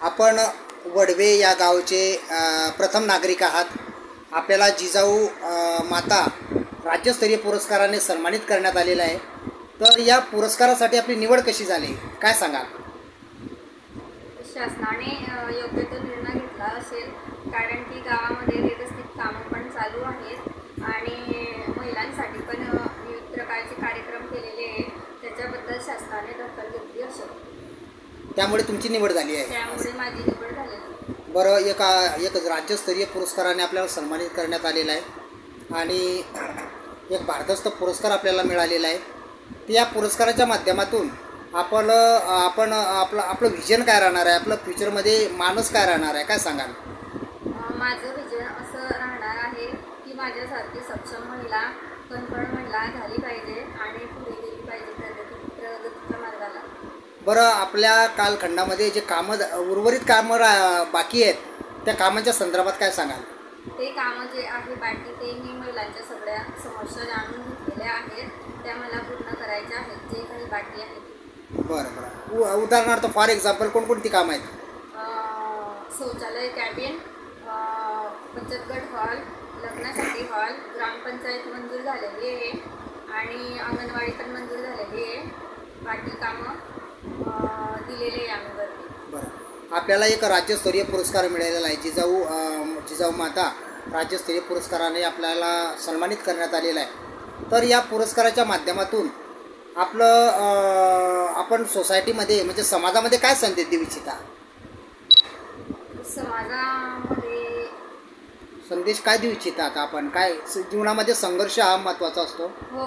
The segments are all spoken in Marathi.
आपण वडवे या गावचे प्रथम नागरिक आहात. आपल्याला जिजाऊ माता राज्यस्तरीय पुरस्काराने सन्मानित करण्यात आलेलं आहे. तर या पुरस्कारासाठी आपली निवड कशी झाली, काय सांगाल? शासनाने योग्य तो निर्णय घेतला असेल, कारण की गावामध्ये व्यवस्थित कामं पण चालू आहेत आणि महिलांसाठी पण विविध प्रकारचे कार्यक्रम केलेले आहेत. त्याच्याबद्दल शासनाने दखल घेतली असेल, त्यामुळे तुमची निवड झाली आहे. त्यामुळे माझी निवड झालेली. बरं, एक राज्यस्तरीय पुरस्काराने आपल्याला सन्मानित करण्यात आलेलं आहे आणि एक भारदस्त पुरस्कार आपल्याला मिळालेला आहे. या पुरस्काराच्या माध्यमातून आपलं विजन काय राहणार आहे, आपलं फ्युचरमध्ये माणूस काय राहणार आहे, काय सांगाल? माझं विजन असं राहणार आहे की माझ्यासारखी सक्षम महिला, कणखर महिला झाली पाहिजे आणि पुढे गेली पाहिजे प्रगतीच्या मार्गाला. बरं, आपल्या कालखंडामध्ये जे उर्वरित कामं बाकी आहेत, त्या कामांच्या संदर्भात काय सांगाल? ते कामं जे आहे बाकी ते मी महिलांच्या सगळ्या समस्या जाणून घेतलेल्या आहेत, त्या मला पूर्ण करायच्या आहेत, जे काही बाकी आहेत. बरं, उदाहरणार्थ फॉर एक्झाम्पल कोणकोणती कामं आहेत? शौचालय कॅबिन, बचत गट हॉल, लग्नासाठी हॉल, ग्रामपंचायत मंजूर झालेली आहे आणि अंगणवाडी पण मंजूर झालेली आहे. बाकी कामं दिलेले आहे आम्ही वरती. बरं, आपल्याला एक राज्यस्तरीय पुरस्कार मिळालेला आहे. जिजाऊ माता राज्यस्तरीय पुरस्काराने आपल्याला सन्मानित करण्यात आलेला आहे. तर या पुरस्काराच्या माध्यमातून आपण सोसायटीमध्ये म्हणजे समाजामध्ये काय संदेश देऊ इच्छिता? समाजामध्ये संदेश काय देऊ इच्छिता? आता आपण काय जीवनामध्ये संघर्ष हा महत्त्वाचा असतो. हो,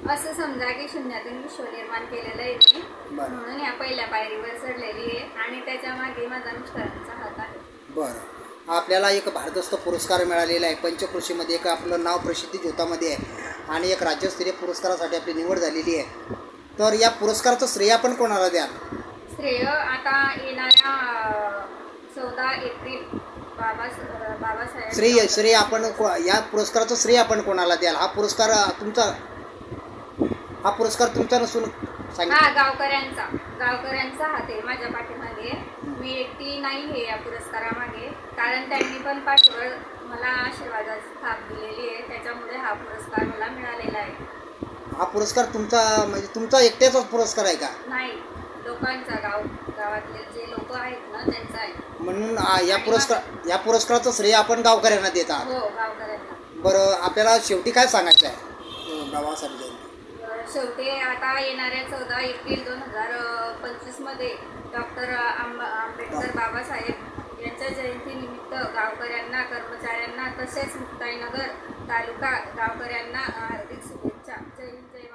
असं समजा की शून्यातून विश्व निर्माण केलेलं आहे मी, म्हणून या पहिल्या पायरीवर चढलेली आहे आणि त्याच्या मागे माझा मिस्टरांचा हात आहे. बरं, आपल्याला एक भारदस्त पुरस्कार मिळालेला आहे. पंचक्रोशीमध्ये एक आपलं नाव प्रसिद्धी ज्योतामध्ये आहे आणि एक राज्यस्तरीय पुरस्कारासाठी आपली निवड झालेली आहे. तर या पुरस्काराचं श्रेय आपण कोणाला द्याल? श्रेय आता येणाऱ्या 14 एप्रिल बाबासाहेब श्रेय आपण या पुरस्काराचं श्रेय आपण कोणाला द्याल? हा पुरस्कार तुमचा नसून गावकऱ्यांचा हात आहे माझ्या पाठीमागे. मी एकटी नाही आहे या पुरस्कारामागे, कारण त्यांनी पण पाठीवर मला आशीर्वादाची थाप दिलेली आहे. त्याच्यामुळे हा पुरस्कार मला मिळालेला आहे. हा पुरस्कार तुमचा एकट्याचाच पुरस्कार आहे का? नाही, लोकांचा, गावातले जे लोक आहेत ना त्यांचा आहे. म्हणून या पुरस्काराचं श्रेय आपण गावकऱ्यांना देत आहात. हो, गावकऱ्यांना. बरं, आपल्याला शेवटी काय सांगायचं आहे गावासाठी? शेवटी आता येणाऱ्या 14 एप्रिल 2025 मध्ये डॉक्टर आंबेडकर बाबासाहेब यांच्या जयंतीनिमित्त गावकऱ्यांना, कर्मचाऱ्यांना तसेच मुक्ताईनगर तालुका गावकऱ्यांना हार्दिक शुभेच्छा. जय हिंद, जय